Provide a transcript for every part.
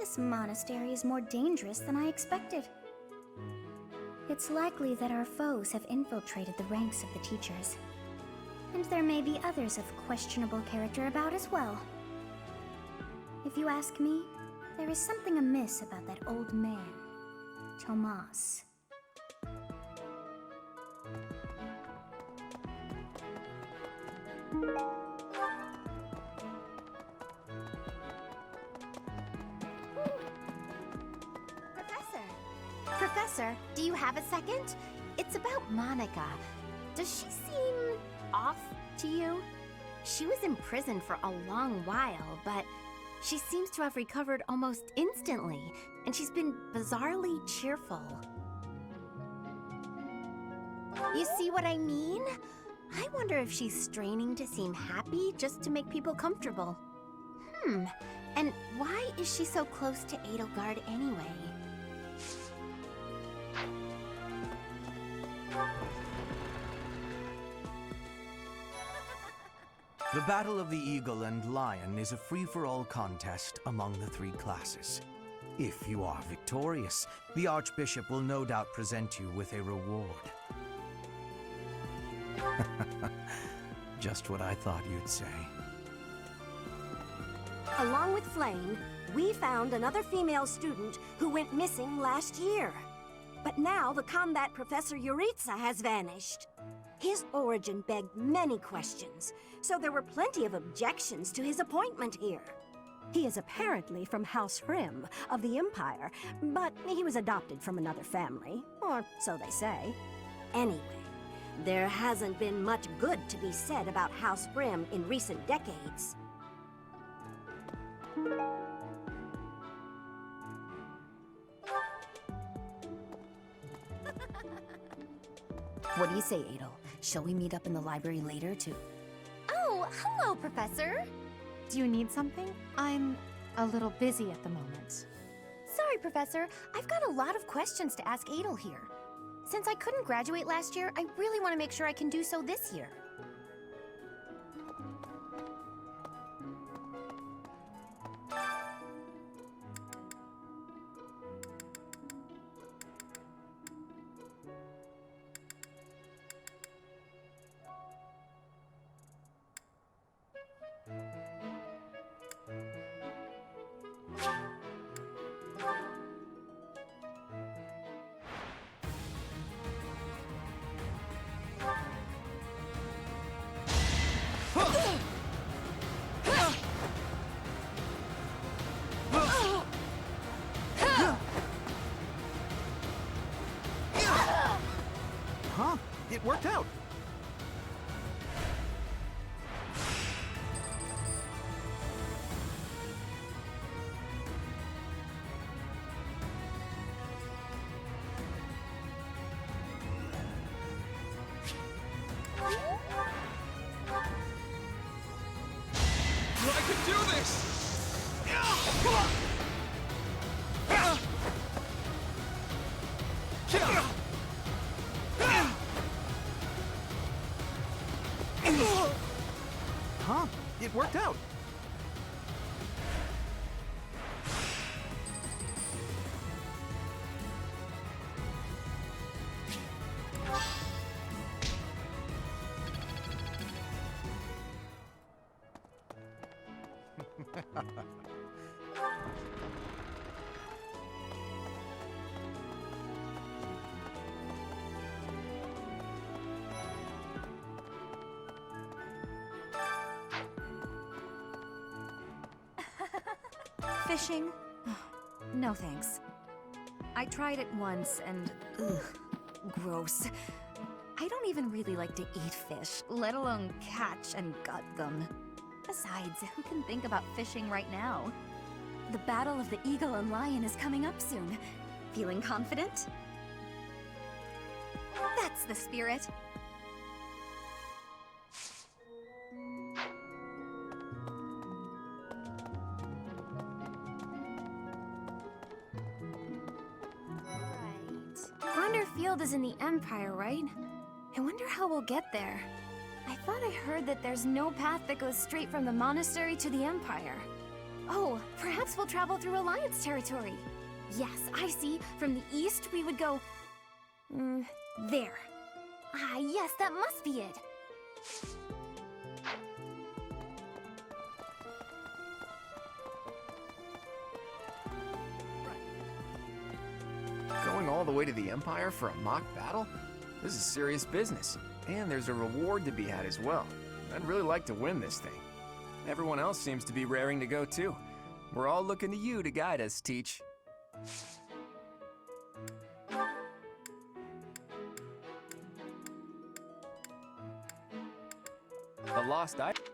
This monastery is more dangerous than I expected. It's likely that our foes have infiltrated the ranks of the teachers. And there may be others of questionable character about as well. If you ask me, there is something amiss about that old man, Tomas. Professor, do you have a second? It's about Monica. Does she seem off to you? She was in prison for a long while, but she seems to have recovered almost instantly, and she's been bizarrely cheerful. You see what I mean? I wonder if she's straining to seem happy just to make people comfortable. And why is she so close to Edelgard anyway? The Battle of the Eagle and Lion is a free-for-all contest among the 3 classes. If you are victorious, the Archbishop will no doubt present you with a reward. Just what I thought you'd say. Along with Flayn, we found another female student who went missing last year. But now the combat professor Yuritsa has vanished. His origin begged many questions, so there were plenty of objections to his appointment here. He is apparently from House Hrim of the Empire, but he was adopted from another family, or so they say. Anyway, there hasn't been much good to be said about House Hrim in recent decades. What do you say, Adel? Shall we meet up in the library later to... Oh, hello, Professor! Do you need something? I'm a little busy at the moment. Sorry, Professor. I've got a lot of questions to ask Adel here. Since I couldn't graduate last year, I really want to make sure I can do so this year. Huh? It worked out! I can do this! Huh? It worked out! Fishing? No thanks. I tried it once and ugh, gross. I don't even really like to eat fish, let alone catch and gut them. Besides, who can think about fishing right now? The Battle of the Eagle and Lion is coming up soon. Feeling confident? That's the spirit. Field is in the Empire, right? I wonder how we'll get there. I thought I heard that there's no path that goes straight from the monastery to the Empire. Oh, perhaps we'll travel through Alliance territory. Yes, I see. From the east, we would go... there. Ah, yes, that must be it. Going all the way to the Empire for a mock battle? This is serious business, and there's a reward to be had as well. I'd really like to win this thing. Everyone else seems to be raring to go too. We're all looking to you to guide us, Teach. A lost item?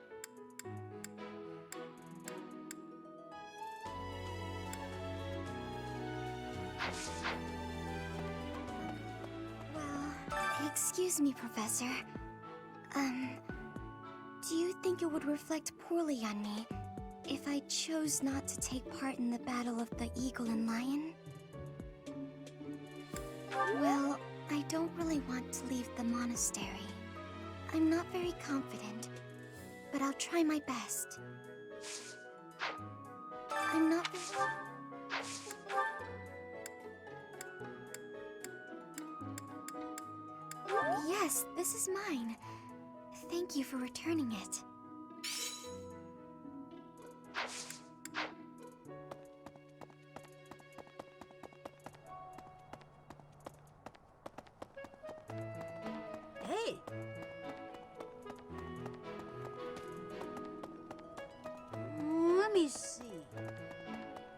Well, excuse me, Professor. Do you think it would reflect poorly on me if I chose not to take part in the Battle of the Eagle and Lion? Well, I don't really want to leave the monastery. I'm not very confident, but I'll try my best. I'm not very... Yes, this is mine. Thank you for returning it. Hey! Let me see.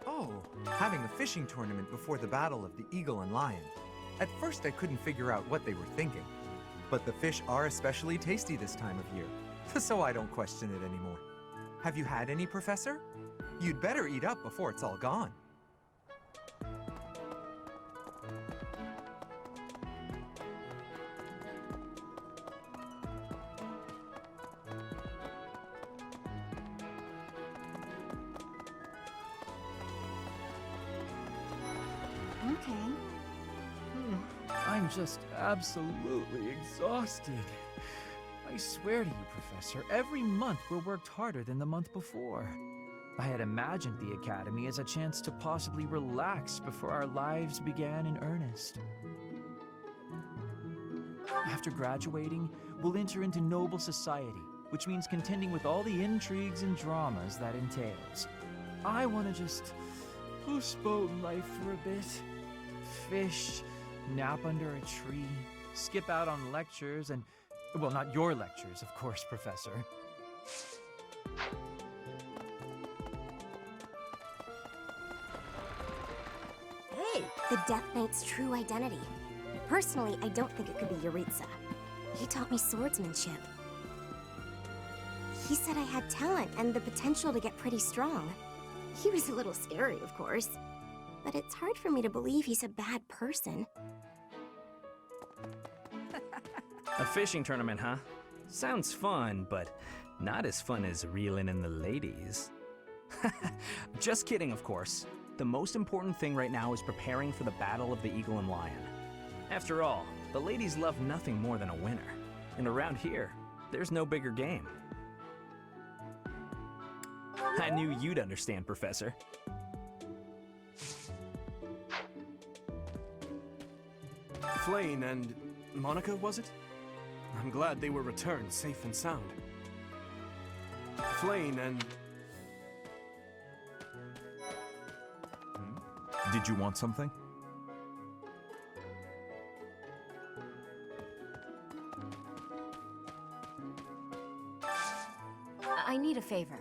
Oh, having a fishing tournament before the Battle of the Eagle and Lion. At first I couldn't figure out what they were thinking. But the fish are especially tasty this time of year, so I don't question it anymore. Have you had any, Professor? You'd better eat up before it's all gone. Okay. I'm just absolutely exhausted. I swear to you, Professor, every month we're worked harder than the month before. I had imagined the Academy as a chance to possibly relax before our lives began in earnest. After graduating, we'll enter into noble society, which means contending with all the intrigues and dramas that entails. I want to just postpone life for a bit. Fish, nap under a tree, skip out on lectures, and... well, not your lectures, of course, Professor. Hey! The Death Knight's true identity. Personally, I don't think it could be Yuritsa. He taught me swordsmanship. He said I had talent and the potential to get pretty strong. He was a little scary, of course. But it's hard for me to believe he's a bad person. A fishing tournament, huh? Sounds fun, but not as fun as reeling in the ladies. Just kidding, of course. The most important thing right now is preparing for the Battle of the Eagle and Lion. After all, the ladies love nothing more than a winner. And around here, there's no bigger game. I knew you'd understand, Professor. Flayn and Monica, was it? I'm glad they were returned safe and sound. Flayn and... Did you want something? I need a favor.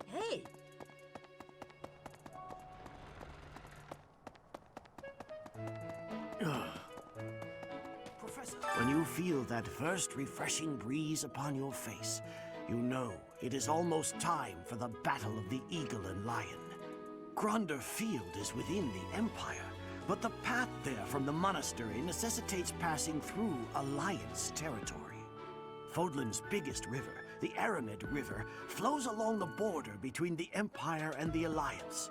Hey! Professor, when you feel that first refreshing breeze upon your face, you know it is almost time for the Battle of the Eagle and Lion. Gronder Field is within the Empire, but the path there from the monastery necessitates passing through Alliance territory. Fodlan's biggest river, the Aramid River, flows along the border between the Empire and the Alliance.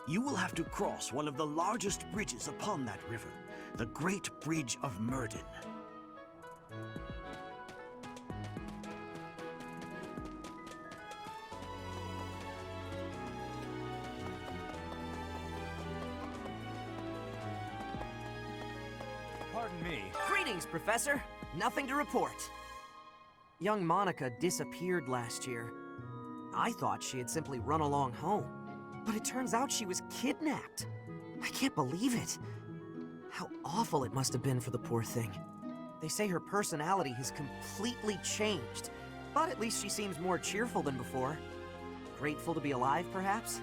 You will have to cross one of the largest bridges upon that river, the Great Bridge of Myrden. Pardon me. Greetings, Professor. Nothing to report. Young Monica disappeared last year. I thought she had simply run along home, but it turns out she was kidnapped. I can't believe it. How awful it must have been for the poor thing. They say her personality has completely changed, but at least she seems more cheerful than before. Grateful to be alive, perhaps?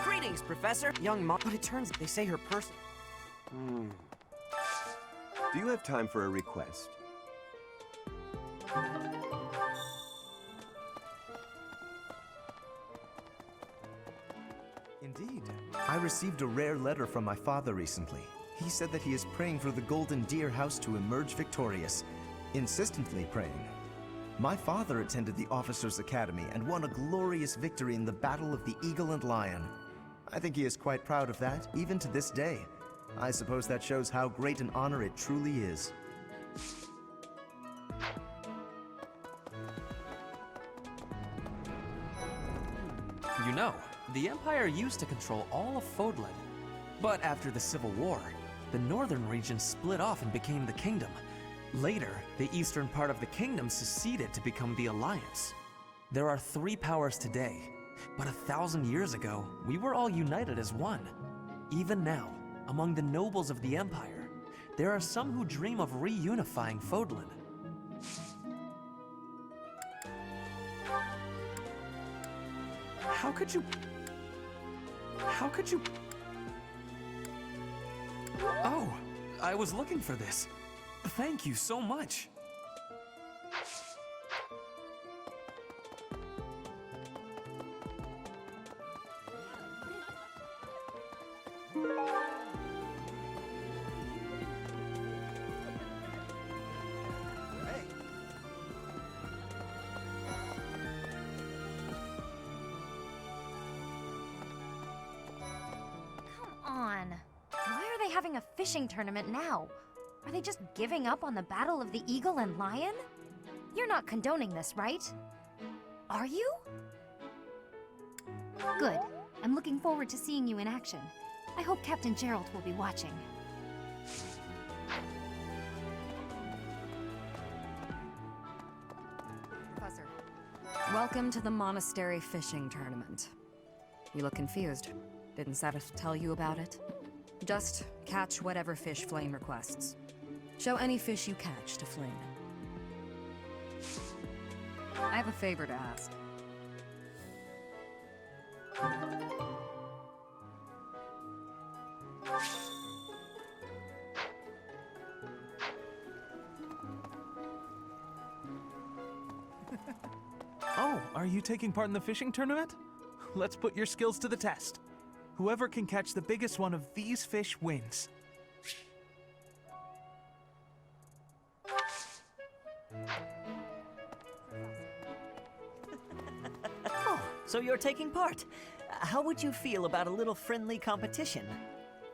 Greetings, Professor. But it turns they say her person. Do you have time for a request? Indeed. I received a rare letter from my father recently. He said that he is praying for the Golden Deer House to emerge victorious. Insistently praying. My father attended the Officers' Academy and won a glorious victory in the Battle of the Eagle and Lion. I think he is quite proud of that, even to this day. I suppose that shows how great an honor it truly is. You know, the Empire used to control all of Fodlan. But after the Civil War, the northern region split off and became the Kingdom. Later, the eastern part of the Kingdom seceded to become the Alliance. There are 3 powers today, but 1,000 years ago, we were all united as one. Even now, among the nobles of the Empire, there are some who dream of reunifying Fodlan. How could you... Oh, I was looking for this. Thank you so much. Why are they having a fishing tournament now? Are they just giving up on the Battle of the Eagle and Lion? You're not condoning this, right? Are you? Good. I'm looking forward to seeing you in action. I hope Captain Gerald will be watching. Professor, welcome to the Monastery Fishing Tournament. You look confused. Didn't Satis tell you about it? Just catch whatever fish Flayn requests. Show any fish you catch to Flayn. I have a favor to ask. Oh, are you taking part in the fishing tournament? Let's put your skills to the test. Whoever can catch the biggest one of these fish wins. Oh, so you're taking part. How would you feel about a little friendly competition?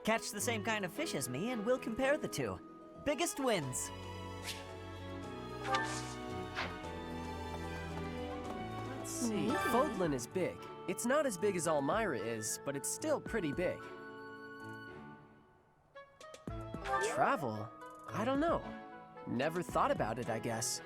Catch the same kind of fish as me and we'll compare the two. Biggest wins. Let's see. Fodlan is big. It's not as big as Almyra is, but it's still pretty big. Travel? I don't know. Never thought about it, I guess.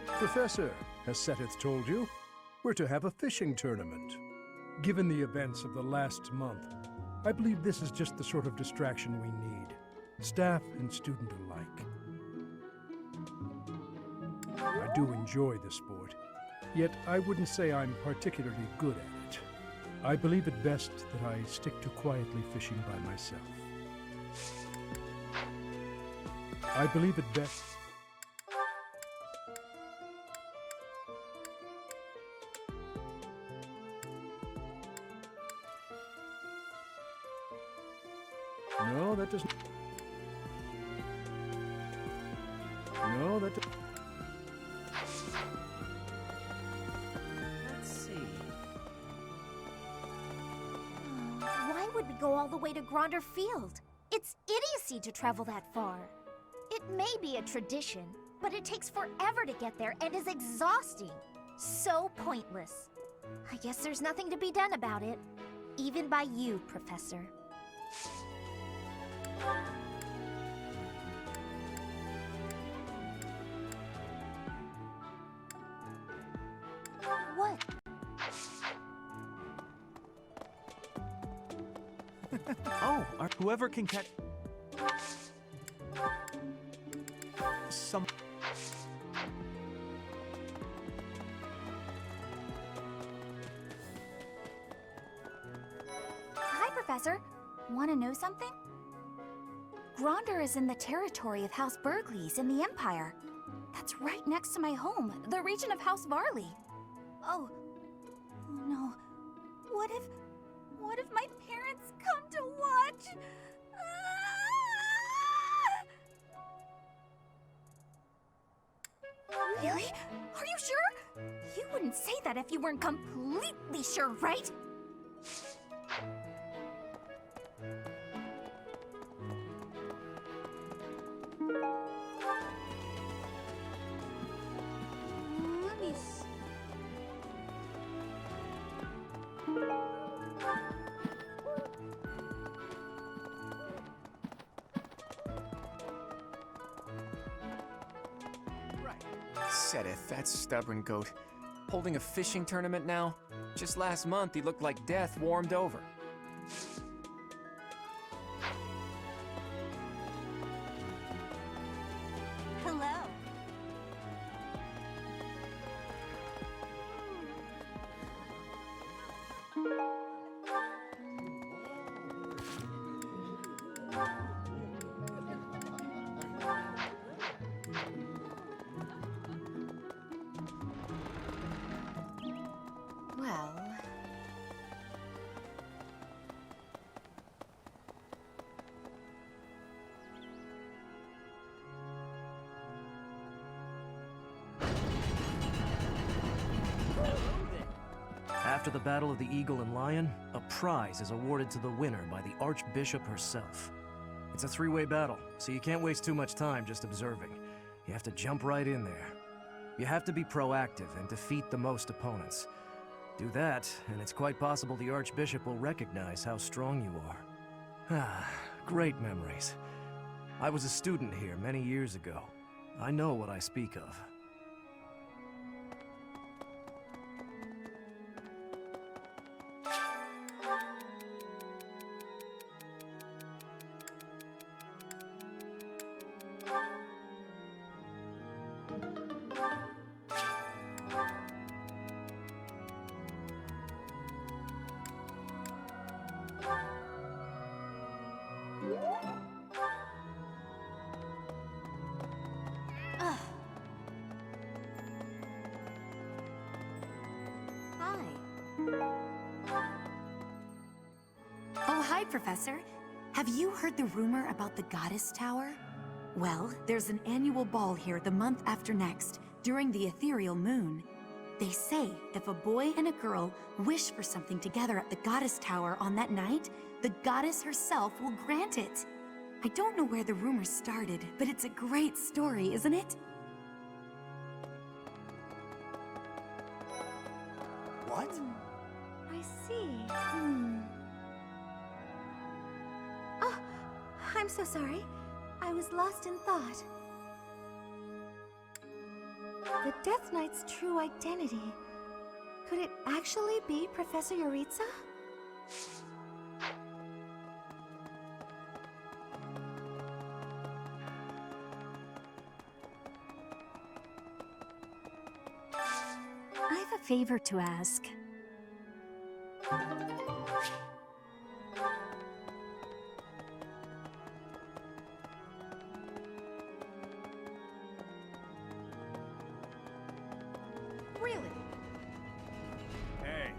Professor, has Setith told you? We're to have a fishing tournament. Given the events of the last month, I believe this is just the sort of distraction we need, staff and student alike. I do enjoy the sport, yet I wouldn't say I'm particularly good at it. I believe it best that I stick to quietly fishing by myself. I believe it best... No, that doesn't... No, that doesn't... Let's see. Why Why would we go all the way to Gronder Field? It's idiocy to travel that far. It may be a tradition, but it takes forever to get there and is exhausting. So pointless. I guess there's nothing to be done about it. Even by you, Professor. What? Oh, whoever can catch some. Hi, Professor. Want to know something? Gronder is in the territory of House Burgleys in the Empire. That's right next to my home, the region of House Varley. Oh no. What if my parents come to watch? Really? Are you sure? You wouldn't say that if you weren't completely sure, right? Let me see. Sedith, that stubborn goat. Holding a fishing tournament now? Just last month, he looked like death warmed over. Hello. Well... After the Battle of the Eagle and Lion, a prize is awarded to the winner by the Archbishop herself. It's a three-way battle, so you can't waste too much time just observing. You have to jump right in there. You have to be proactive and defeat the most opponents. Do that, and it's quite possible the Archbishop will recognize how strong you are. Ah, great memories. I was a student here many years ago. I know what I speak of. Oh, hi, Professor. Have you heard the rumor about the Goddess Tower? Well, there's an annual ball here the month after next, during the ethereal moon. They say if a boy and a girl wish for something together at the Goddess Tower on that night, the goddess herself will grant it. I don't know where the rumor started, but it's a great story, isn't it? What? I see. Oh, I'm so sorry. I was lost in thought. The Death Knight's true identity. Could it actually be Professor Yuritsa? I have a favor to ask. Really? Hey.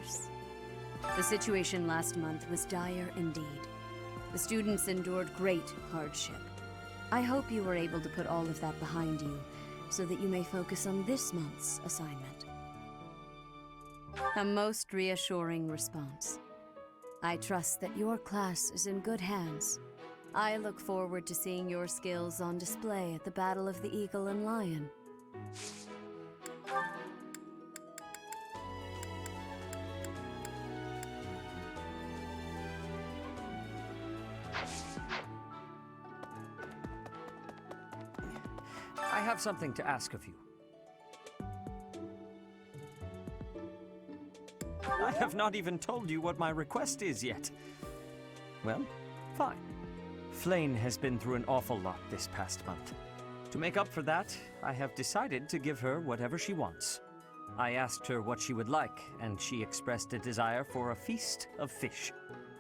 course. The situation last month was dire indeed. The students endured great hardship. I hope you were able to put all of that behind you, so that you may focus on this month's assignment. A most reassuring response. I trust that your class is in good hands. I look forward to seeing your skills on display at the Battle of the Eagle and Lion. I have something to ask of you. I have not even told you what my request is yet. Well, fine. Flayn has been through an awful lot this past month. To make up for that, I have decided to give her whatever she wants. I asked her what she would like, and she expressed a desire for a feast of fish.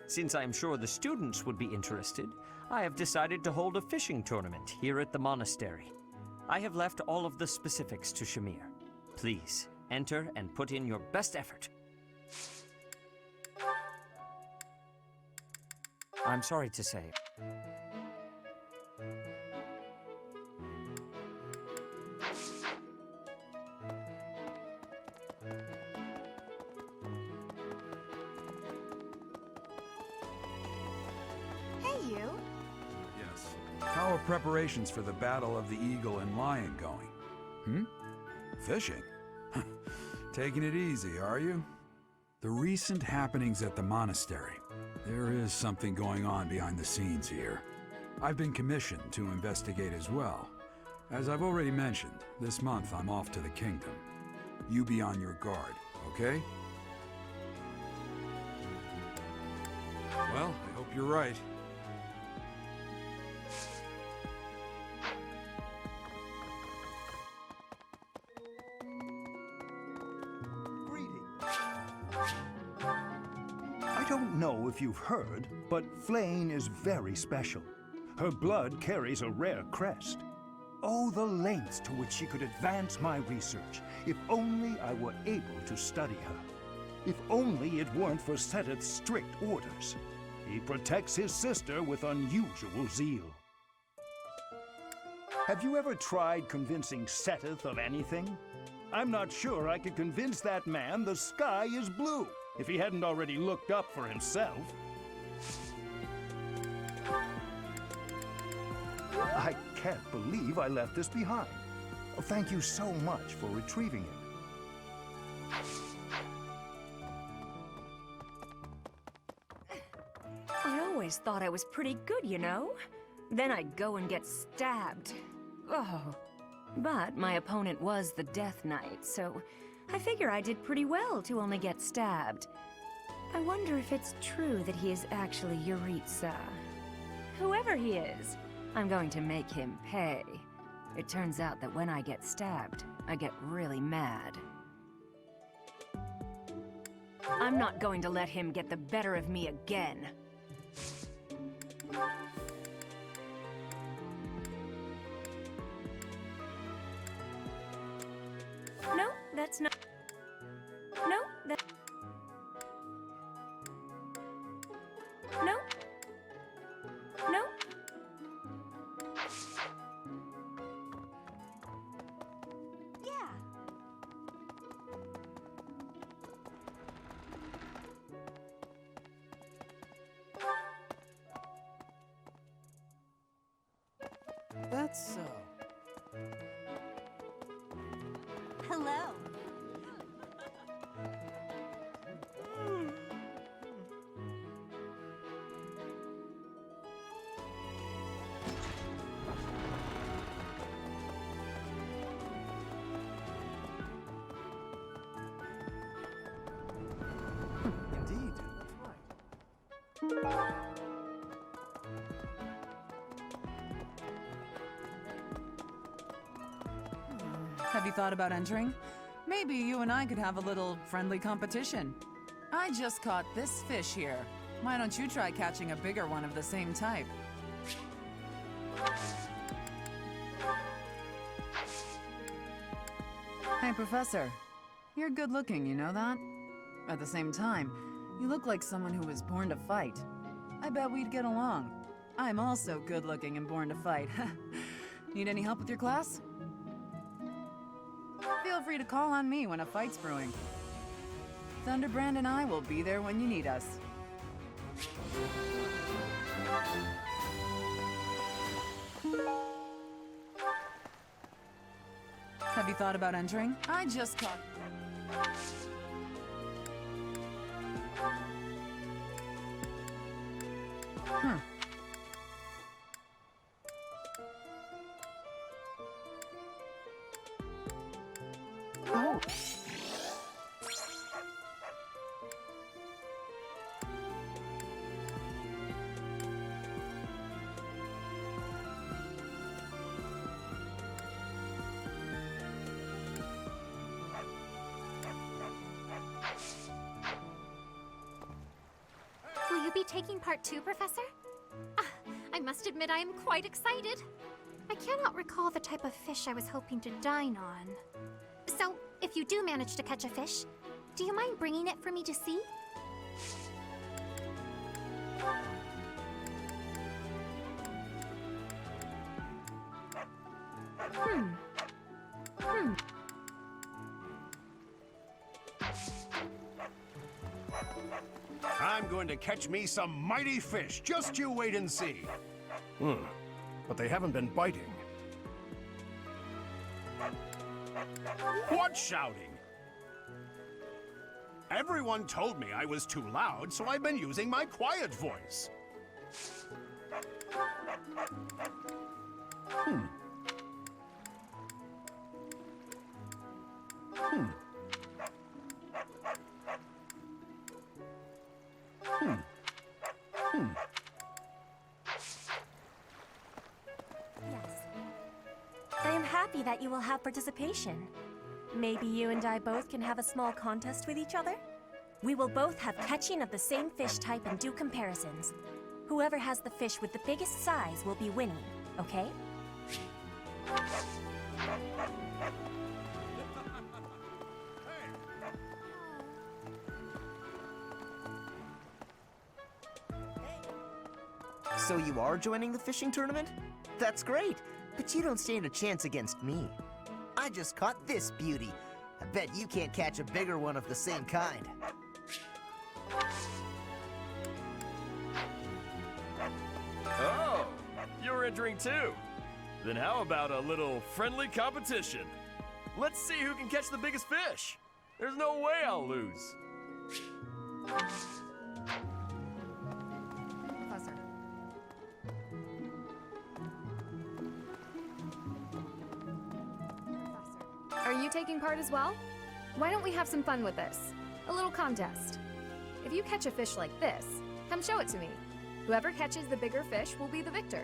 Since I am sure the students would be interested, I have decided to hold a fishing tournament here at the monastery. I have left all of the specifics to Shamir. Please, enter and put in your best effort. I'm sorry to say. Hey, you. Yes. How are preparations for the Battle of the Eagle and Lion going? Fishing? Taking it easy, are you? The recent happenings at the monastery. There is something going on behind the scenes here. I've been commissioned to investigate as well. As I've already mentioned, this month I'm off to the kingdom. You be on your guard, okay? Well, I hope you're right. I don't know if you've heard, but Flayn is very special. Her blood carries a rare crest. Oh, the lengths to which she could advance my research, if only I were able to study her. If only it weren't for Seteth's strict orders. He protects his sister with unusual zeal. Have you ever tried convincing Seteth of anything? I'm not sure I could convince that man the sky is blue, if he hadn't already looked up for himself. I can't believe I left this behind. Oh, thank you so much for retrieving it. I always thought I was pretty good, you know? Then I'd go and get stabbed. Oh. But my opponent was the Death Knight, so I figure I did pretty well to only get stabbed. I wonder if it's true that he is actually Yuritsa. Whoever he is, I'm going to make him pay. It turns out that when I get stabbed, I get really mad. I'm not going to let him get the better of me again. No, that's not... No, that... No. No. Yeah. That's so. Hello. Indeed. Have you thought about entering? Maybe you and I could have a little friendly competition. I just caught this fish here. Why don't you try catching a bigger one of the same type? Hey, Professor. You're good looking, you know that? At the same time, you look like someone who was born to fight. I bet we'd get along. I'm also good-looking and born to fight. Need any help with your class? Feel free to call on me when a fight's brewing. Thunderbrand and I will be there when you need us. Have you thought about entering? I just caught... Oh. Will you be taking part 2, Professor? I must admit I am quite excited. I cannot recall the type of fish I was hoping to dine on. So, if you do manage to catch a fish, do you mind bringing it for me to see? I'm going to catch me some mighty fish. Just you wait and see. But they haven't been biting. What shouting? Everyone told me I was too loud, so I've been using my quiet voice. Yes. I am happy that you will have participation. Maybe you and I both can have a small contest with each other? We will both have catching of the same fish type and do comparisons. Whoever has the fish with the biggest size will be winning, okay? So you are joining the fishing tournament? That's great, but you don't stand a chance against me. I just caught this beauty. I bet you can't catch a bigger one of the same kind. Oh, you're entering too. Then how about a little friendly competition? Let's see who can catch the biggest fish. There's no way I'll lose. Professor. Are you taking part as well? Why don't we have some fun with this? A little contest. If you catch a fish like this, come show it to me. Whoever catches the bigger fish will be the victor.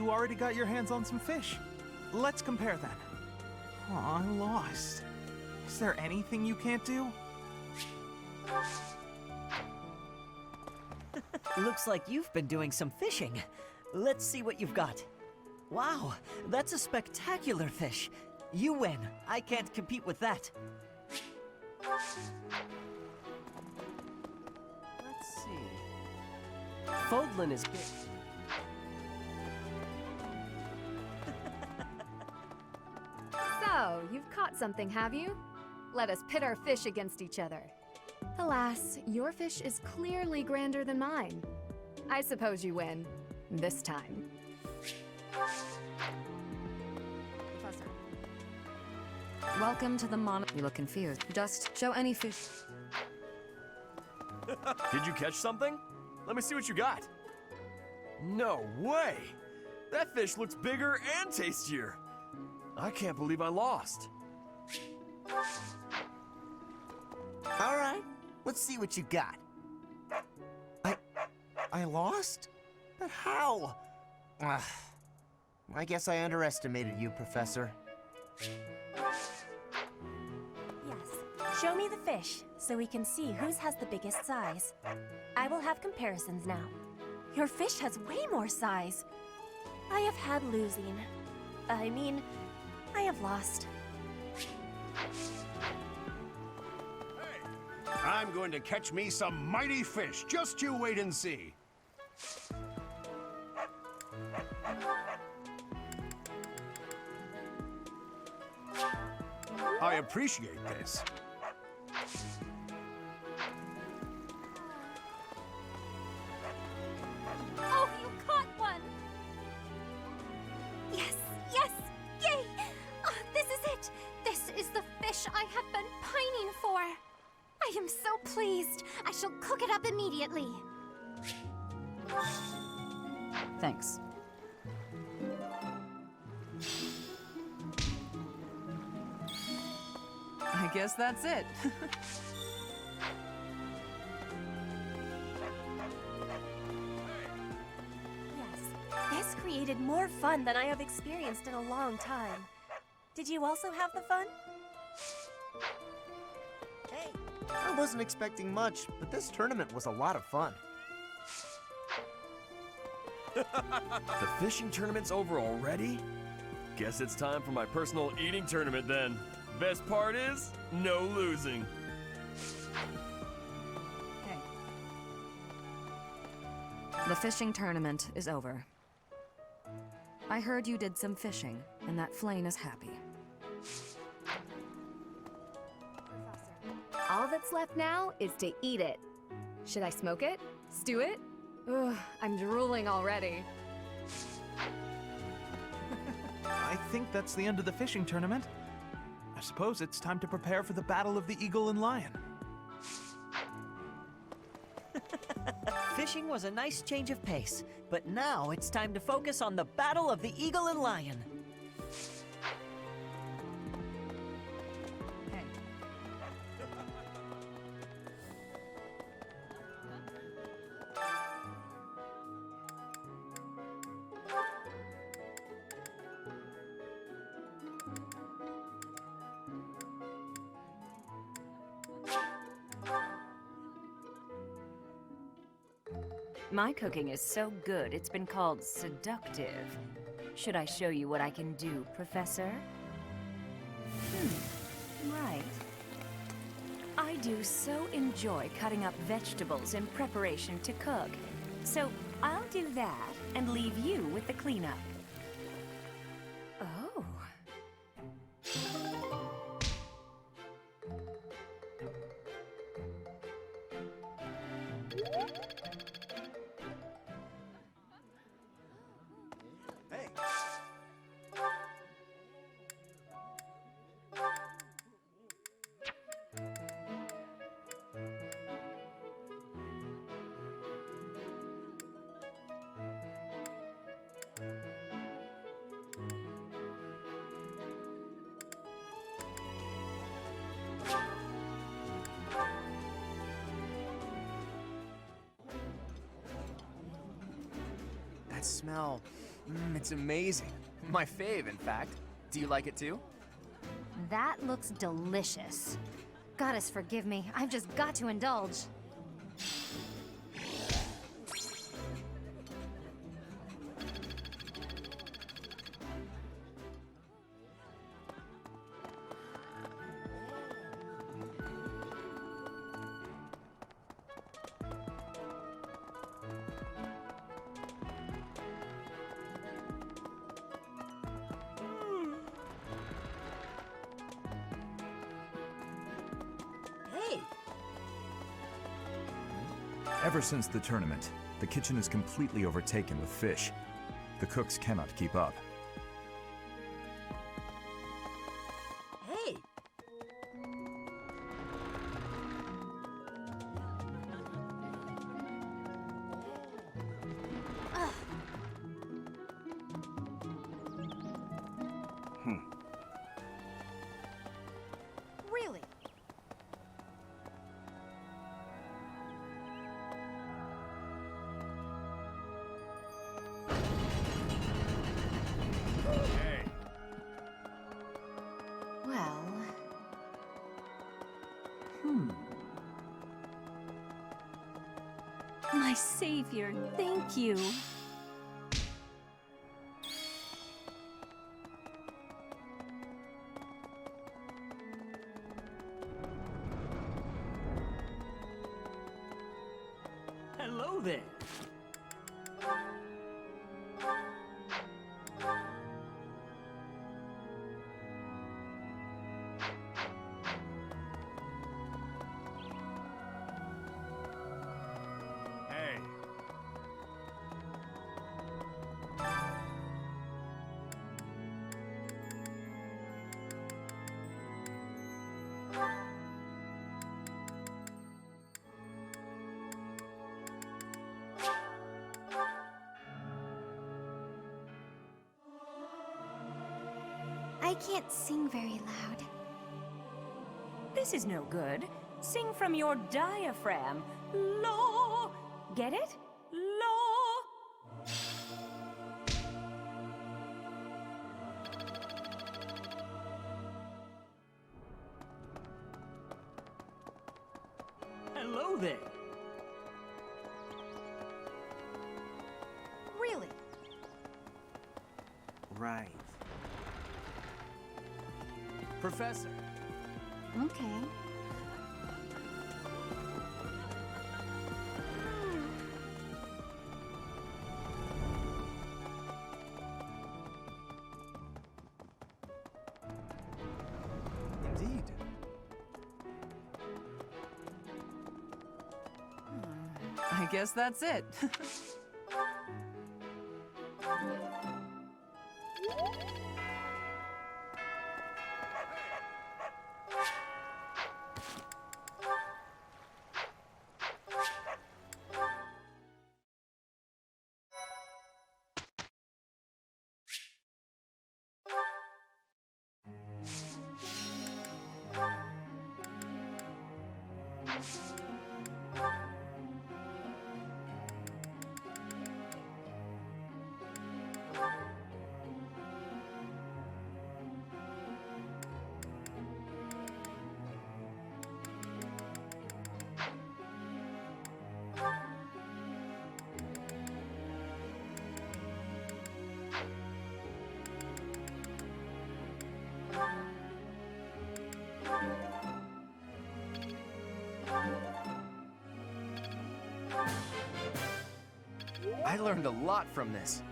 you already got your hands on some fish. Let's compare then. Aw, I'm lost. Is there anything you can't do? Looks like you've been doing some fishing. Let's see what you've got. Wow, that's a spectacular fish. You win. I can't compete with that. Let's see. Fodlin is big. So, you've caught something, have you? Let us pit our fish against each other. Alas, your fish is clearly grander than mine. I suppose you win. This time. Professor. Welcome to the You look confused. Just show any fish. Did you catch something? Let me see what you got. No way! That fish looks bigger and tastier. I can't believe I lost. All right, let's see what you got. I lost? But how? Ugh. I guess I underestimated you, Professor. Yes. Show me the fish, so we can see whose has the biggest size. I will have comparisons now. Your fish has way more size. I have had losing. I mean, I have lost. I'm going to catch me some mighty fish. Just you wait and see. I appreciate this. Oh, you caught one! Yes, yes, yay! Oh, this is it! This is the fish I have been pining for! I am so pleased! I shall cook it up immediately! Thanks. I guess that's it. This created more fun than I have experienced in a long time. Did you also have the fun? Hey, I wasn't expecting much, but this tournament was a lot of fun. The fishing tournament's over already? Guess it's time for my personal eating tournament then. Best part is, no losing. Okay. The fishing tournament is over. I heard you did some fishing, and that Flayn is happy. All that's left now is to eat it. Should I smoke it? Stew it? Ugh, I'm drooling already. I think that's the end of the fishing tournament. I suppose it's time to prepare for the battle of the eagle and lion. Fishing was a nice change of pace, but now it's time to focus on the battle of the eagle and lion. My cooking is so good, it's been called seductive. Should I show you what I can do, Professor? Right. I do so enjoy cutting up vegetables in preparation to cook. So I'll do that and leave you with the cleanup. Oh. That smell, It's amazing. My fave, in fact. Do you like it too? That looks delicious. Goddess, forgive me. I've just got to indulge. Ever since the tournament, the kitchen is completely overtaken with fish. The cooks cannot keep up. Hey! Really? Well... My savior, thank you. Hello there. Hey. I can't sing very loud. This is no good. Sing from your diaphragm. Law. Get it? Law. Hello there. Really? Right. Professor. Okay. Indeed. I guess that's it. I learned a lot from this.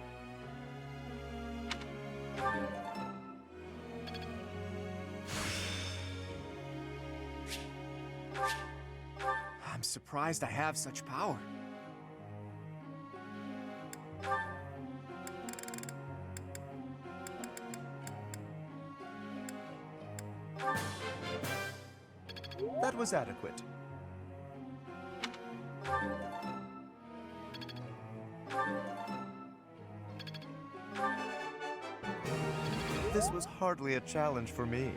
I'm surprised I have such power. That was adequate. This was hardly a challenge for me.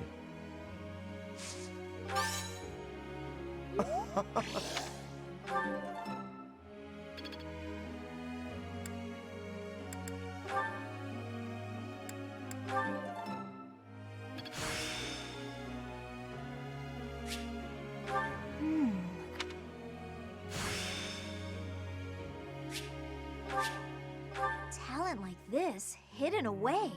is, hidden away.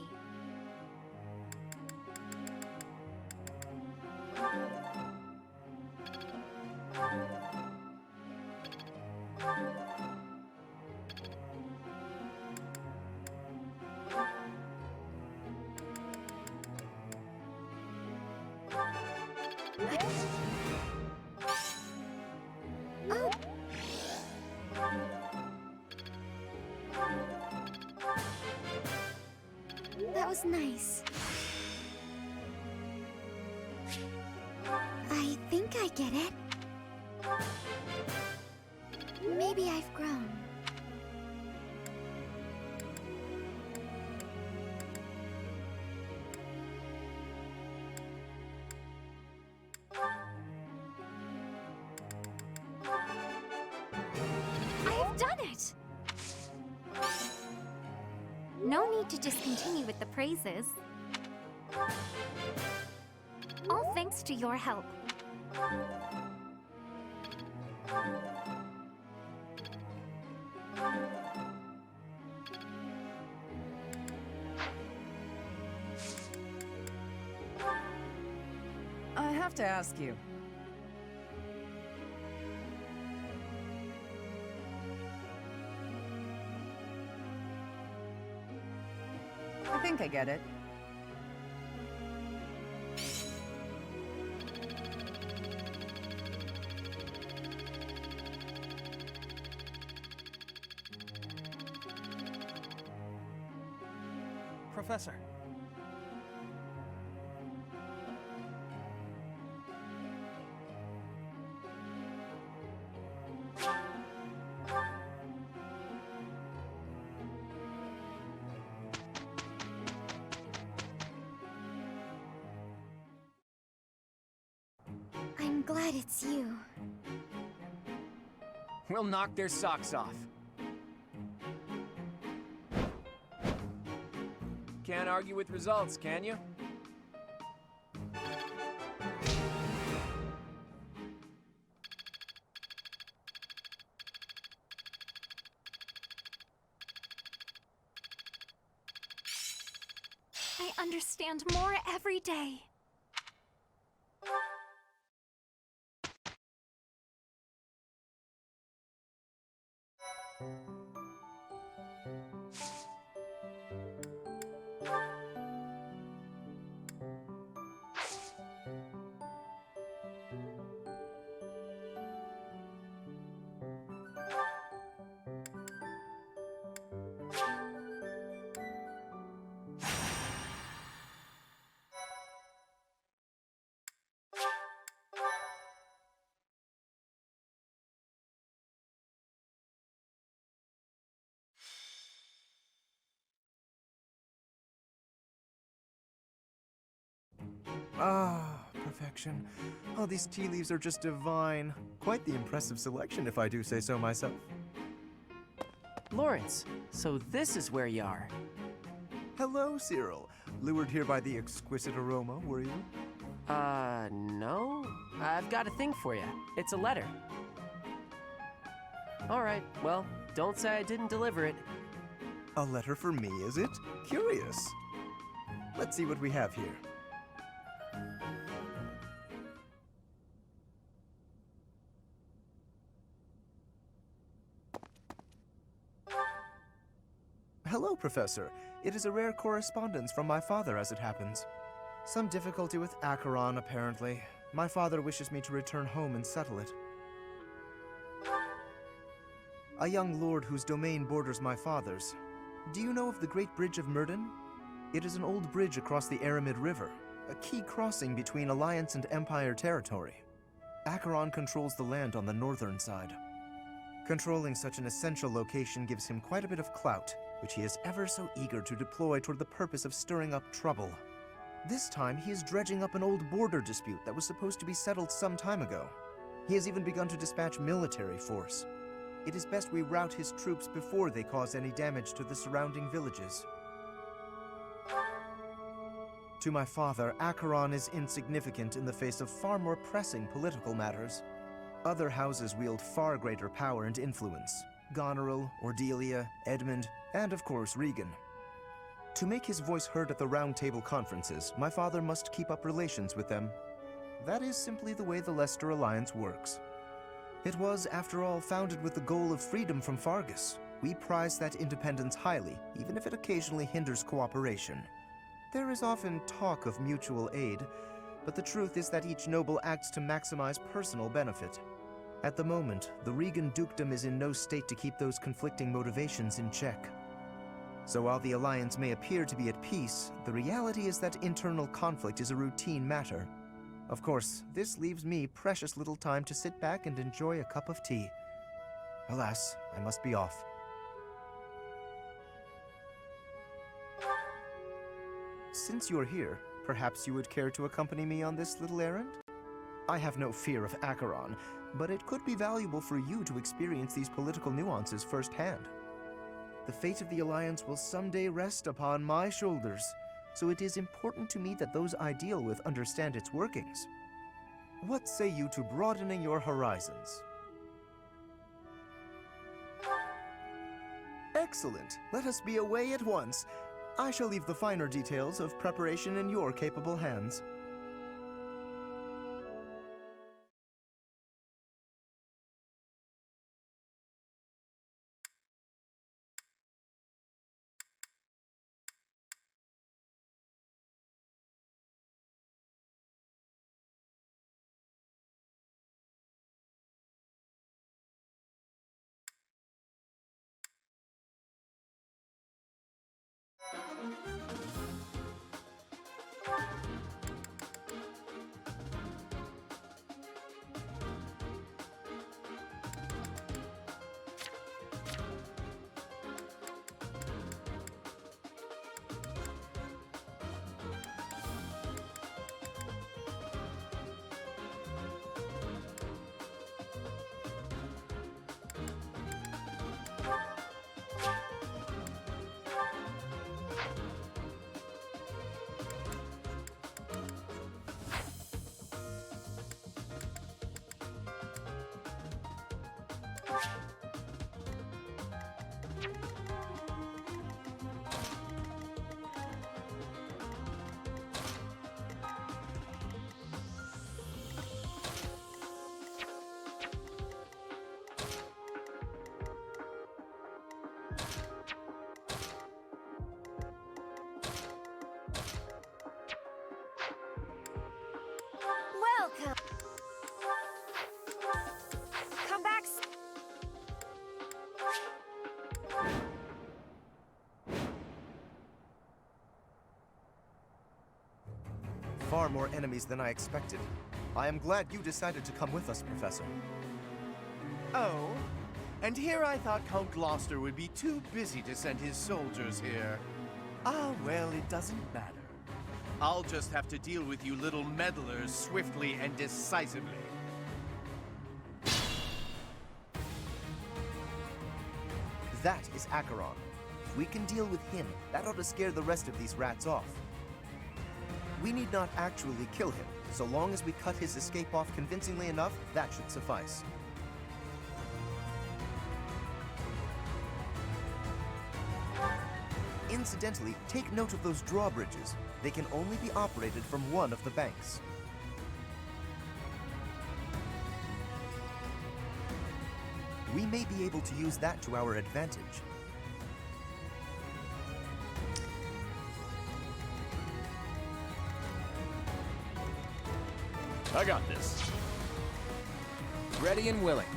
Oh. That was nice. I think I get it. Maybe I've grown. I have done it! No need to discontinue with the praises. All thanks to your help. I have to ask you. I think I get it. Professor. I'm glad it's you. We'll knock their socks off. Can't argue with results, can you? I understand more every day. Ah, perfection. Oh, these tea leaves are just divine. Quite the impressive selection, if I do say so myself. Lawrence, so this is where you are. Hello, Cyril. Lured here by the exquisite aroma, were you? No. I've got a thing for you. It's a letter. All right, well, don't say I didn't deliver it. A letter for me, is it? Curious. Let's see what we have here. Hello, Professor. It is a rare correspondence from my father, as it happens. Some difficulty with Acheron, apparently. My father wishes me to return home and settle it. A young lord whose domain borders my father's. Do you know of the Great Bridge of Myrden? It is an old bridge across the Aramid River, a key crossing between Alliance and Empire territory. Acheron controls the land on the northern side. Controlling such an essential location gives him quite a bit of clout, which he is ever so eager to deploy toward the purpose of stirring up trouble. This time, he is dredging up an old border dispute that was supposed to be settled some time ago. He has even begun to dispatch military force. It is best we rout his troops before they cause any damage to the surrounding villages. To my father, Acheron is insignificant in the face of far more pressing political matters. Other houses wield far greater power and influence. Goneril, Ordelia, Edmund, and of course Regan. To make his voice heard at the Round Table conferences, my father must keep up relations with them. That is simply the way the Leicester Alliance works. It was, after all, founded with the goal of freedom from Fargus. We prize that independence highly, even if it occasionally hinders cooperation. There is often talk of mutual aid, but the truth is that each noble acts to maximize personal benefit. At the moment, the Regan dukedom is in no state to keep those conflicting motivations in check. So while the Alliance may appear to be at peace, the reality is that internal conflict is a routine matter. Of course, this leaves me precious little time to sit back and enjoy a cup of tea. Alas, I must be off. Since you're here, perhaps you would care to accompany me on this little errand? I have no fear of Acheron, but it could be valuable for you to experience these political nuances firsthand. The fate of the Alliance will someday rest upon my shoulders, so it is important to me that those I deal with understand its workings. What say you to broadening your horizons? Excellent. Let us be away at once. I shall leave the finer details of preparation in your capable hands. Welcome. Come back. Far more enemies than I expected. I am glad you decided to come with us, Professor. Oh? And here I thought Count Gloucester would be too busy to send his soldiers here. Ah, well, it doesn't matter. I'll just have to deal with you little meddlers swiftly and decisively. That is Acheron. If we can deal with him, that ought to scare the rest of these rats off. We need not actually kill him. So long as we cut his escape off convincingly enough, that should suffice. Incidentally, take note of those drawbridges. They can only be operated from one of the banks. We may be able to use that to our advantage. I got this. Ready and willing.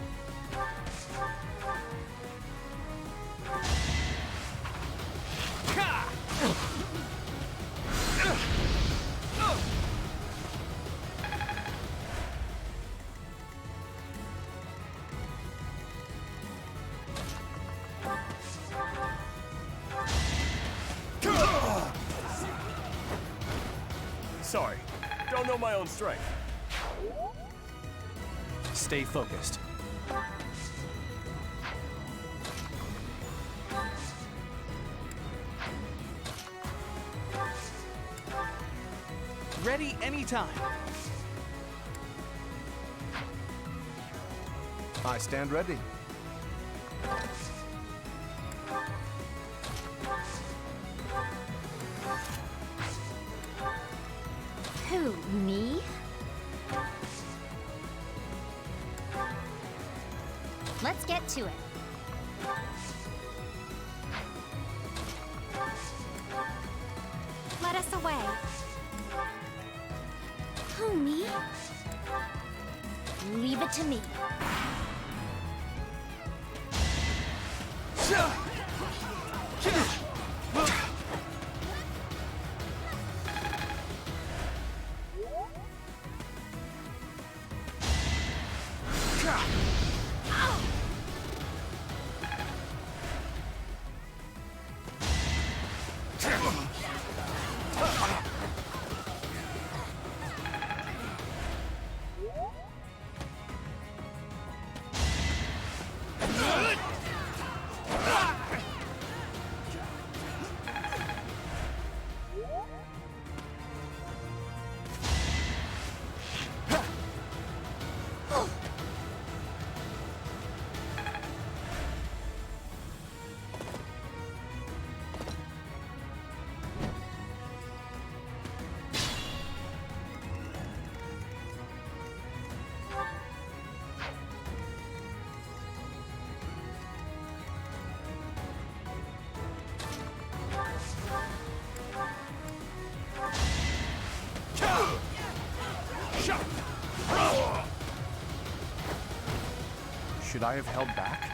Sorry, don't know my own strength. Stay focused. Ready anytime. I stand ready. Who, me? Let's get to it. Let us away. Who, me? Leave it to me. Should I have held back?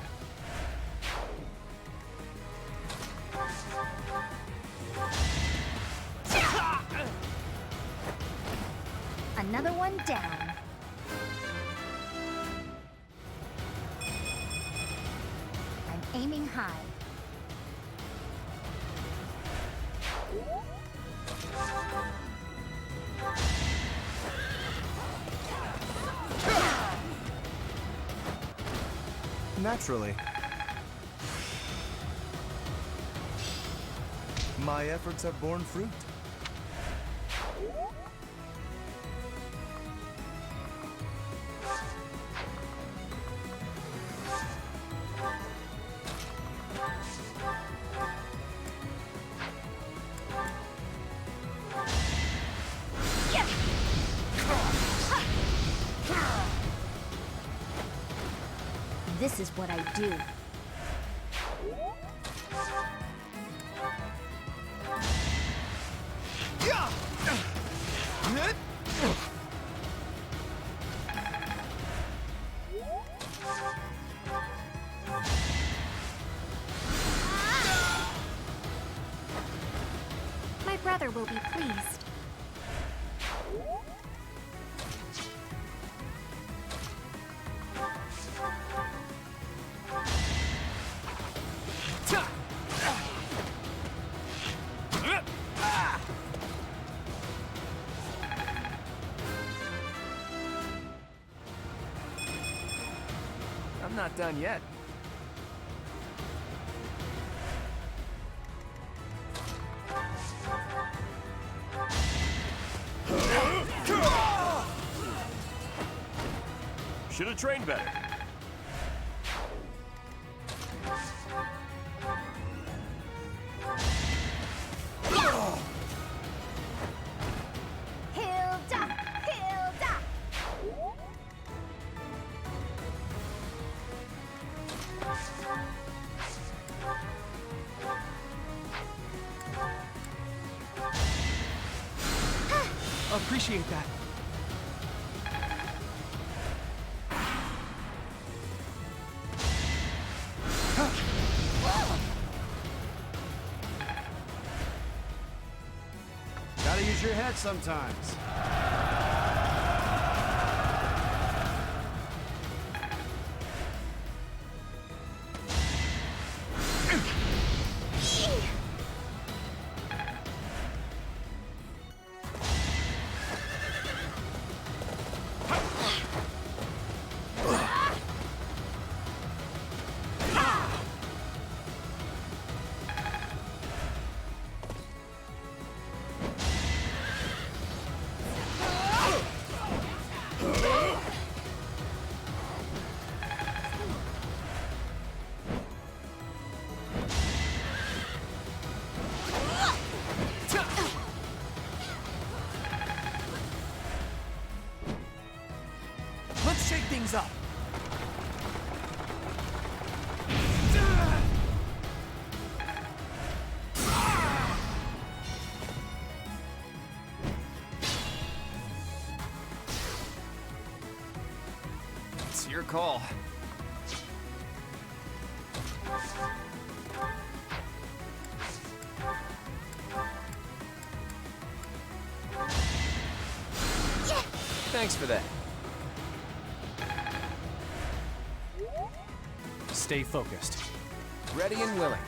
Another one down. I'm aiming high. Naturally. My efforts have borne fruit. This is what I do. My brother will be pleased. I'm not done yet. Should have trained better. Hilda! Hilda! Appreciate that. Gotta use your head sometimes. things up. It's your call. Thanks for that. Stay focused. Ready and willing.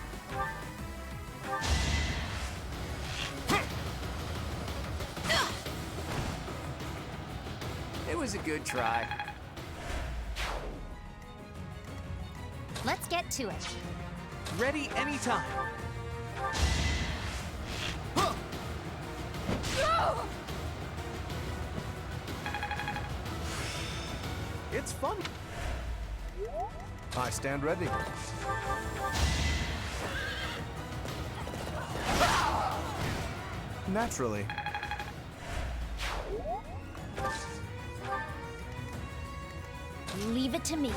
It was a good try. Let's get to it. Ready anytime. It's fun. I stand ready. Naturally. Leave it to me.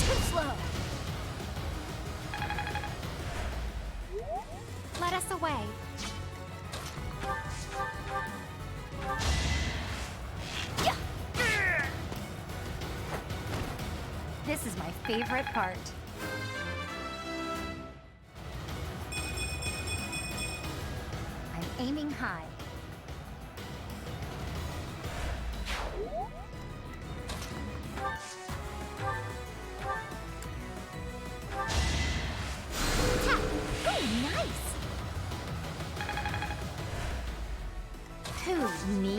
Too slow. Let us away. This is my favorite part. I'm aiming high. Oh, nice! Who, me?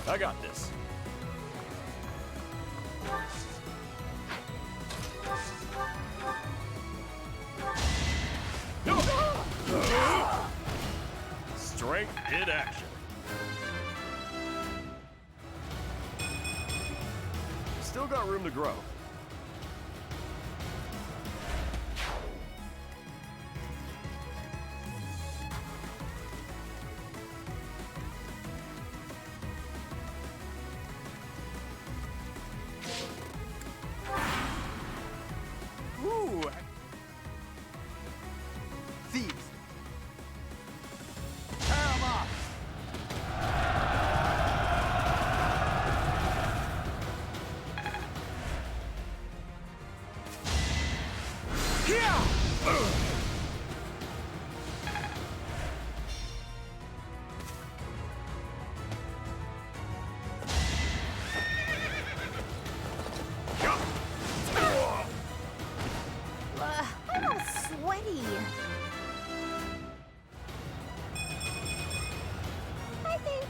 I got this. Strength in action. Still got room to grow. Ooh. Thieves. Tear 'em off. I'm all sweaty. I think.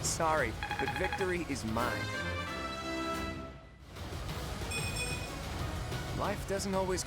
Sorry, but victory is mine. Life doesn't always...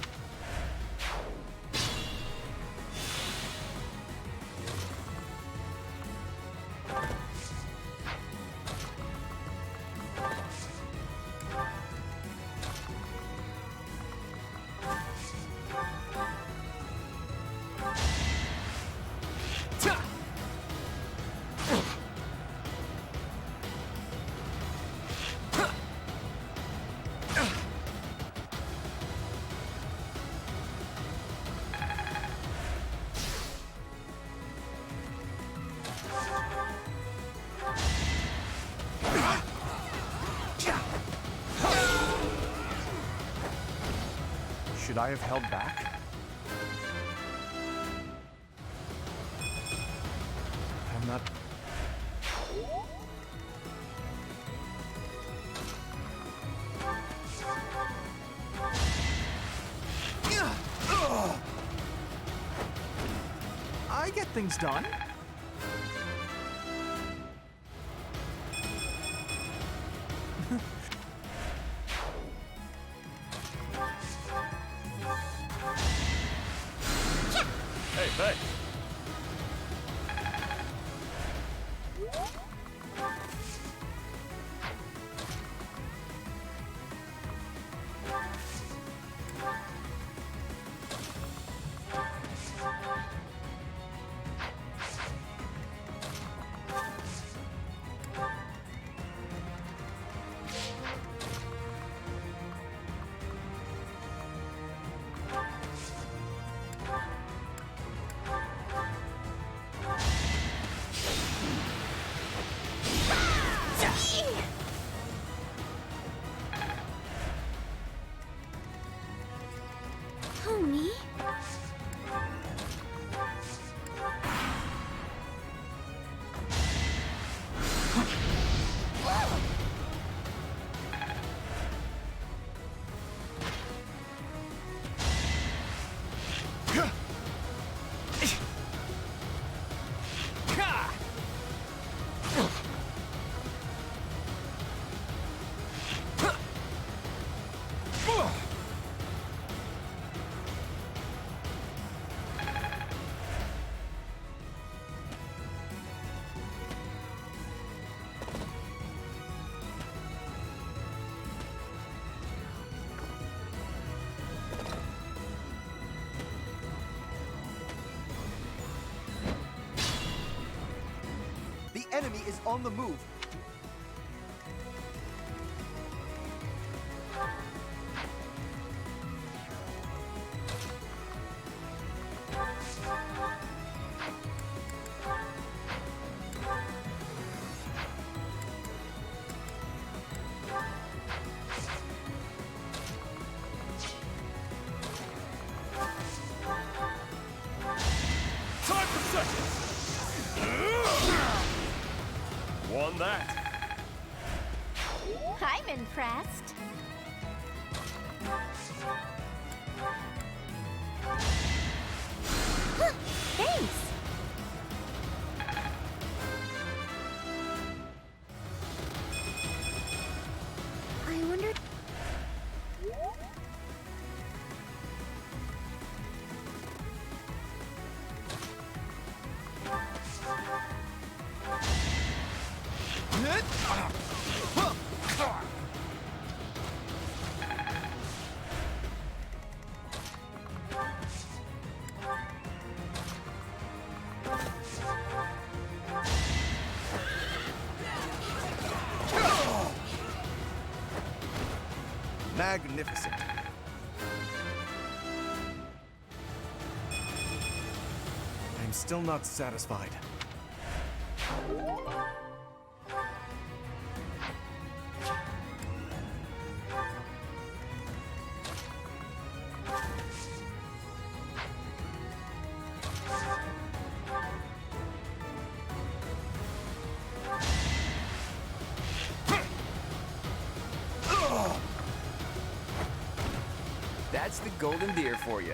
Should I have held back? I'm not... things done? Hey, Fay. Homie? The enemy is on the move. Time for seconds! Won that. I'm impressed. Thanks. I wonder... Magnificent. I'm still not satisfied. That's the golden deer for you.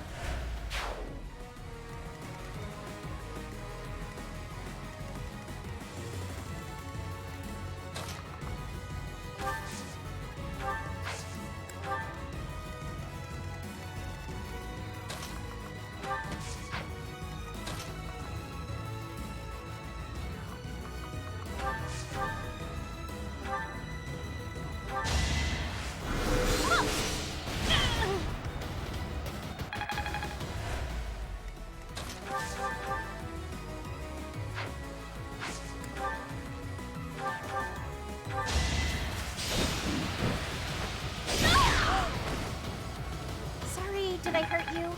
Sorry, did I hurt you?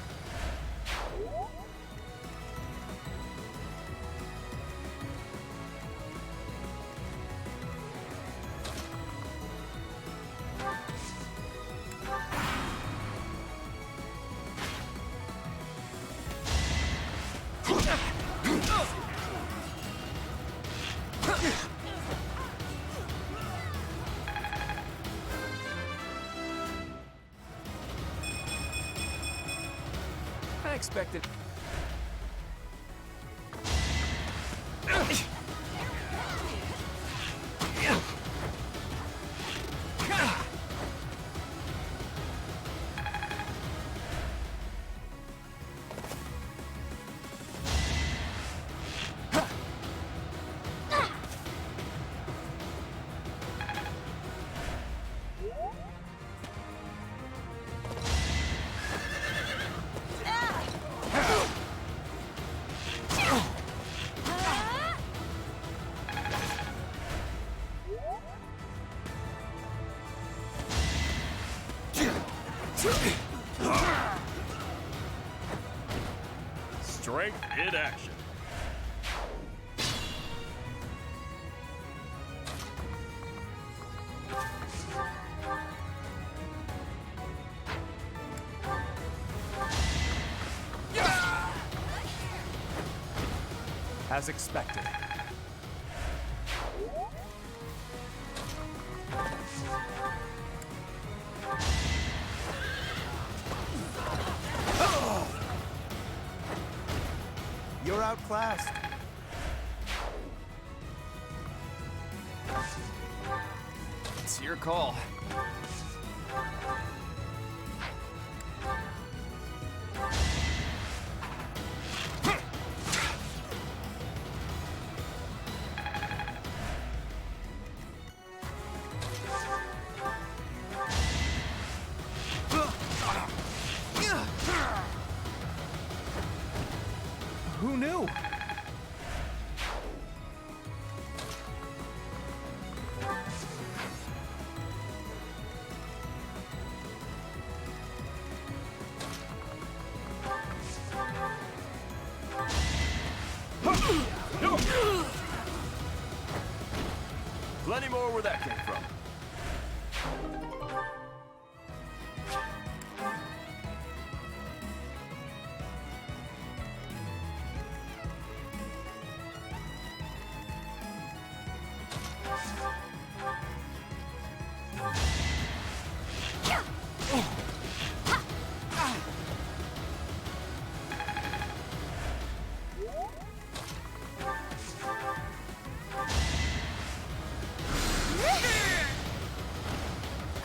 I expected. Strength in action. As expected. You're outclassed. It's your call. Who knew? Plenty more where that came from.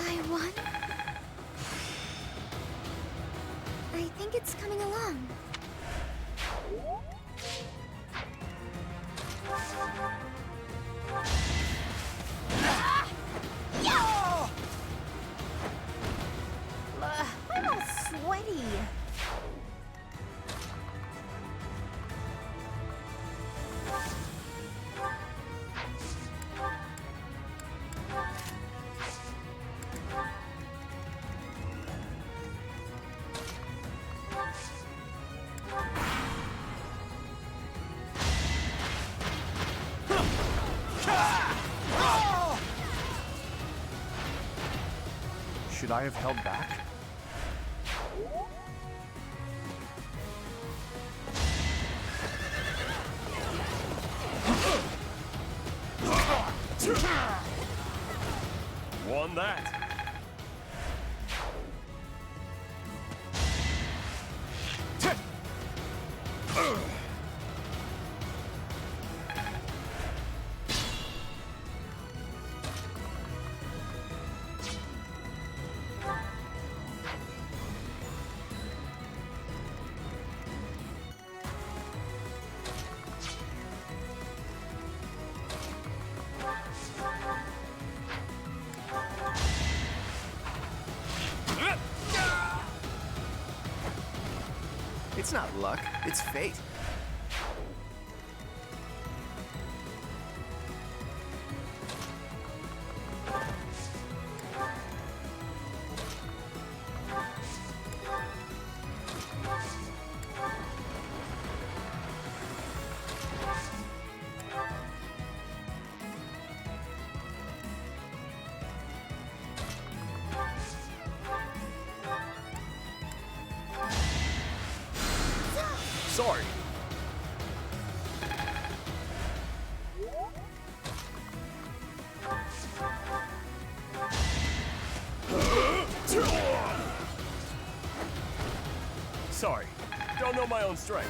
I won? I think it's coming along. I'm all sweaty. Should I have held back? Won that. It's not luck, it's fate. Sorry. Sorry. Don't know my own strength.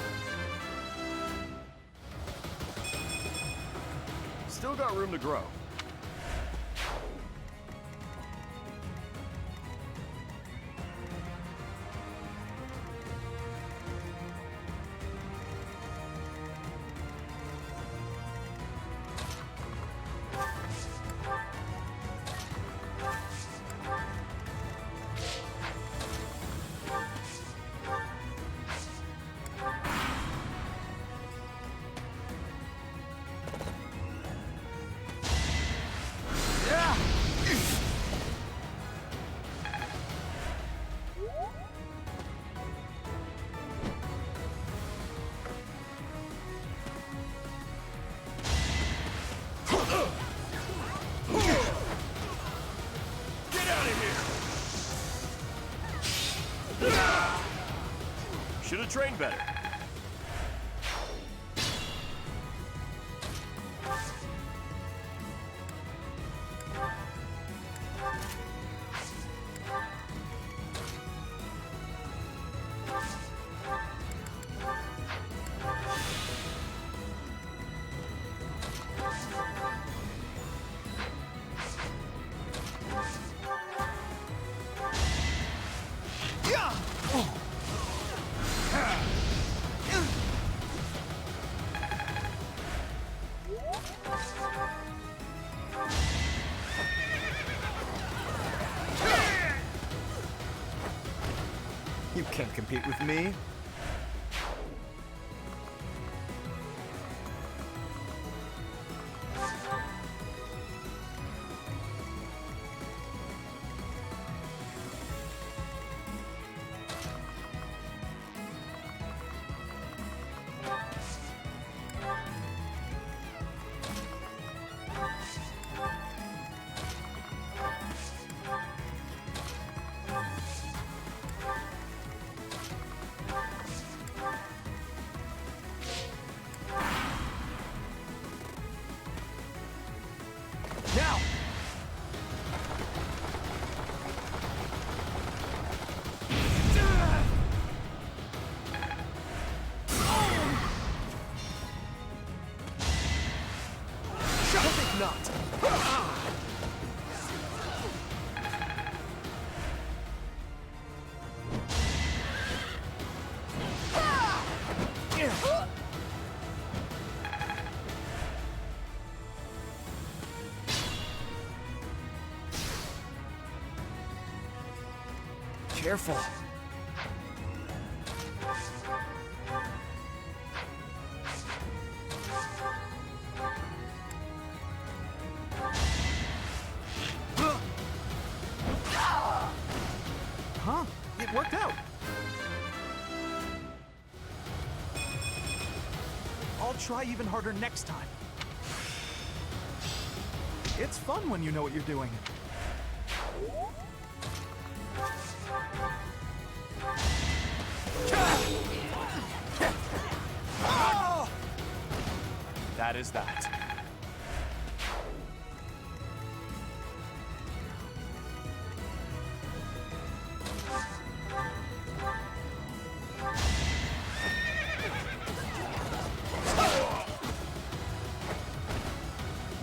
Still got room to grow. Should have trained better. You can't compete with me. Now! Perfect knot! Careful. Huh? It worked out. I'll try even harder next time. It's fun when you know what you're doing. That is that.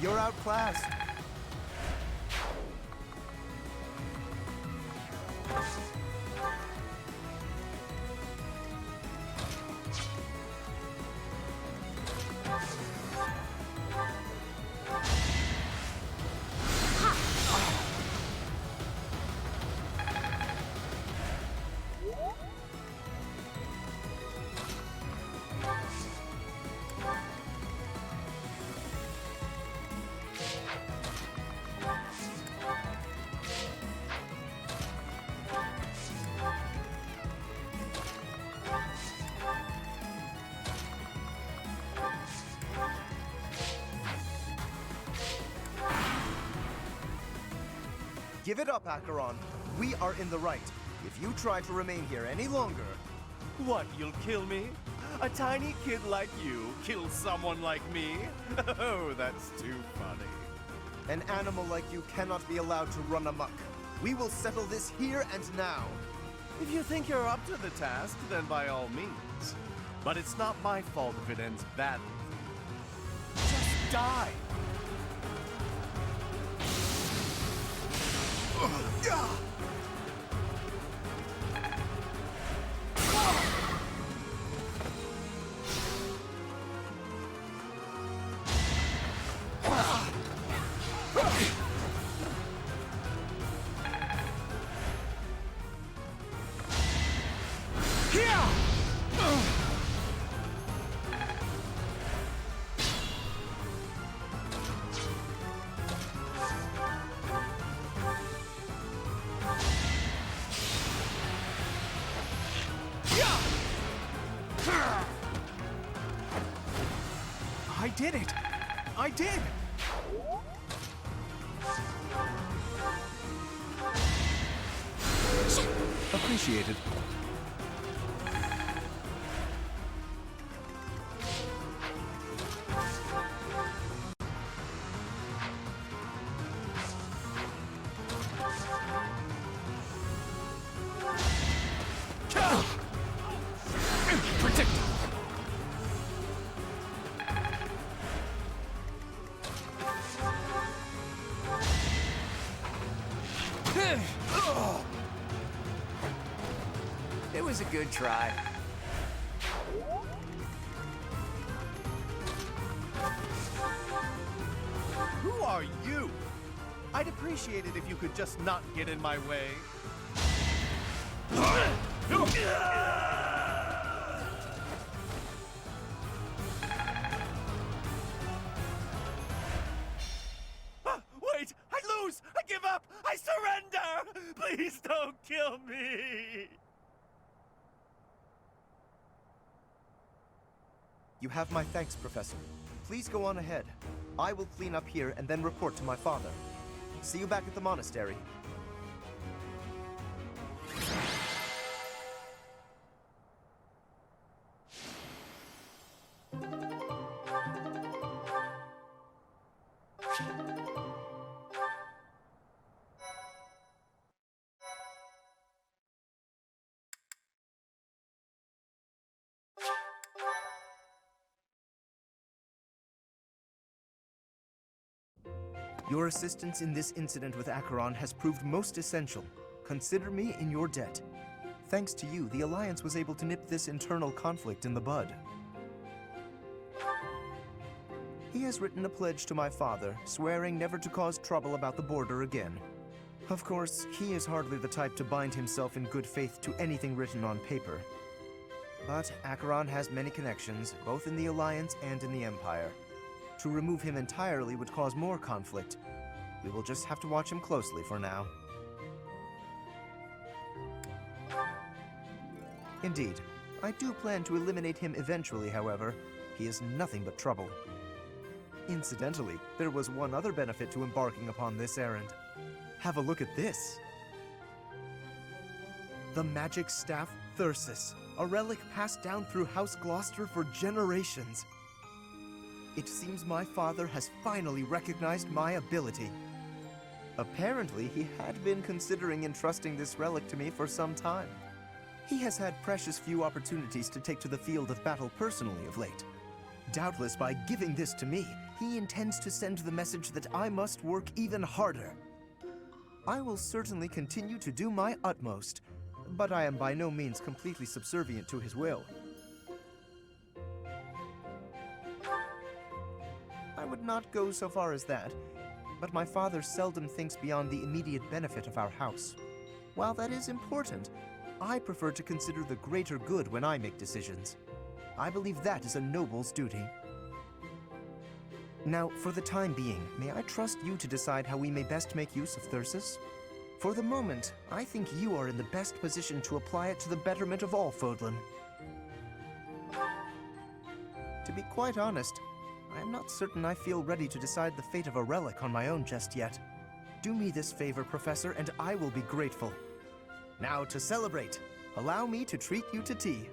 You're outclassed. Give it up, Acheron. We are in the right. If you try to remain here any longer... What, you'll kill me? A tiny kid like you kills someone like me? Oh, that's too funny. An animal like you cannot be allowed to run amok. We will settle this here and now. If you think you're up to the task, then by all means. But it's not my fault if it ends badly. Just die! I did it! I did! appreciated. Predictable. It was a good try. Who are you? I'd appreciate it if you could just not get in my way. Wait! I lose! I give up! I surrender! Please don't kill me! You have my thanks, Professor. Please go on ahead. I will clean up here and then report to my father. See you back at the monastery. Your assistance in this incident with Acheron has proved most essential. Consider me in your debt. Thanks to you, the Alliance was able to nip this internal conflict in the bud. He has written a pledge to my father, swearing never to cause trouble about the border again. Of course, he is hardly the type to bind himself in good faith to anything written on paper. But Acheron has many connections, both in the Alliance and in the Empire. To remove him entirely would cause more conflict. We will just have to watch him closely for now. Indeed, I do plan to eliminate him eventually, however. He is nothing but trouble. Incidentally, there was one other benefit to embarking upon this errand. Have a look at this. The magic staff Thyrsus, a relic passed down through House Gloucester for generations. It seems my father has finally recognized my ability. Apparently, he had been considering entrusting this relic to me for some time. He has had precious few opportunities to take to the field of battle personally of late. Doubtless, by giving this to me, he intends to send the message that I must work even harder. I will certainly continue to do my utmost, but I am by no means completely subservient to his will. I would not go so far as that, but my father seldom thinks beyond the immediate benefit of our house. While that is important, I prefer to consider the greater good when I make decisions. I believe that is a noble's duty. Now, for the time being, may I trust you to decide how we may best make use of Thyrsus? For the moment, I think you are in the best position to apply it to the betterment of all Fodlan. To be quite honest, I am not certain I feel ready to decide the fate of a relic on my own just yet. Do me this favor, Professor, and I will be grateful. Now, to celebrate, allow me to treat you to tea.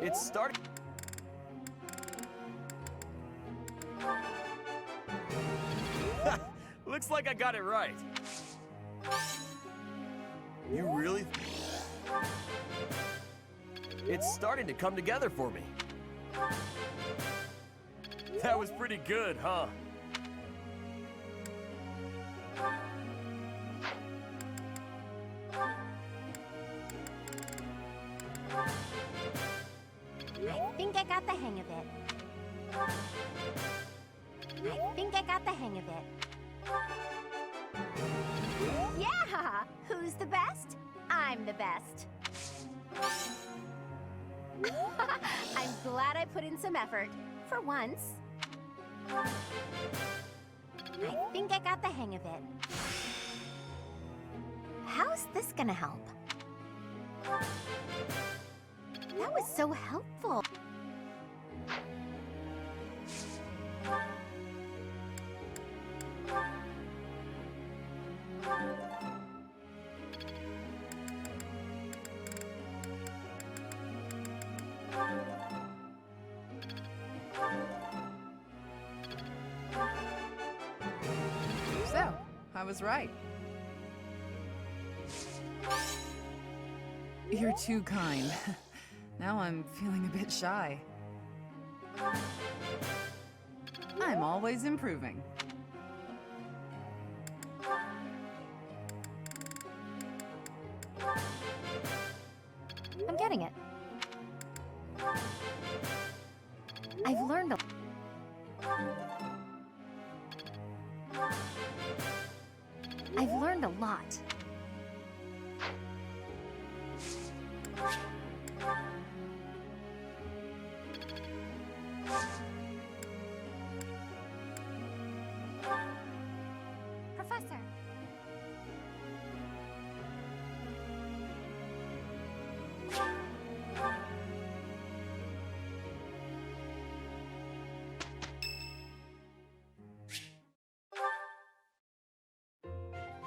It's starting. Looks like I got it right. You really... It's starting to come together for me. That was pretty good, huh? I think I got the hang of it. I think I got the hang of it. Yeah! Who's the best? I'm the best. I'm glad I put in some effort. For once. I think I got the hang of it. How's this gonna help? That was so helpful. So, I was right. You're too kind. Now I'm feeling a bit shy. I'm always improving. I'm getting it. I've learned a... I've learned a lot. Professor.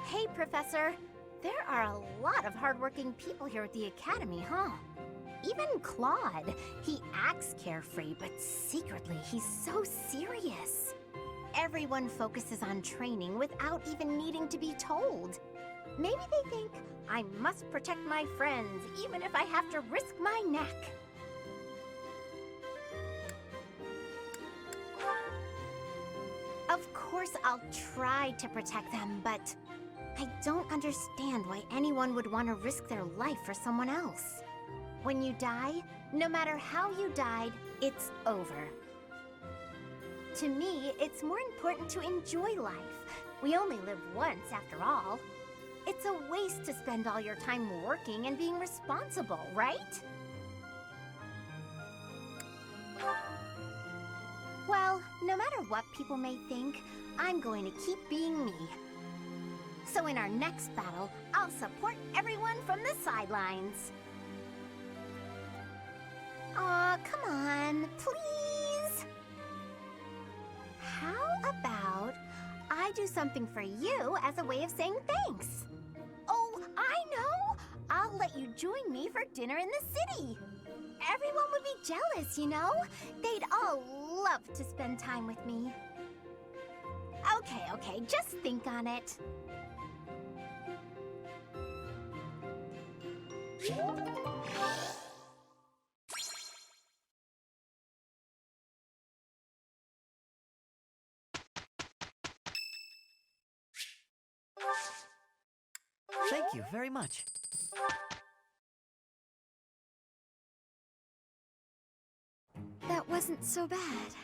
Hey, Professor. There are a lot of hardworking people here at the Academy, huh? Even Claude. He acts carefree, but secretly he's so serious. Everyone focuses on training without even needing to be told. Maybe they think, I must protect my friends, even if I have to risk my neck. Of course I'll try to protect them, but I don't understand why anyone would want to risk their life for someone else. When you die, no matter how you died, it's over. To me, it's more important to enjoy life. We only live once, after all. It's a waste to spend all your time working and being responsible, right? Well, no matter what people may think, I'm going to keep being me. So in our next battle, I'll support everyone from the sidelines. Aw, come on, please! How about I do something for you as a way of saying thanks? Oh, I know! I'll let you join me for dinner in the city. Everyone would be jealous, you know? They'd all love to spend time with me. Okay, just think on it. Thank you very much. That wasn't so bad.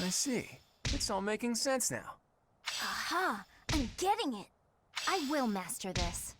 I see. It's all making sense now. Aha! I'm getting it! I will master this.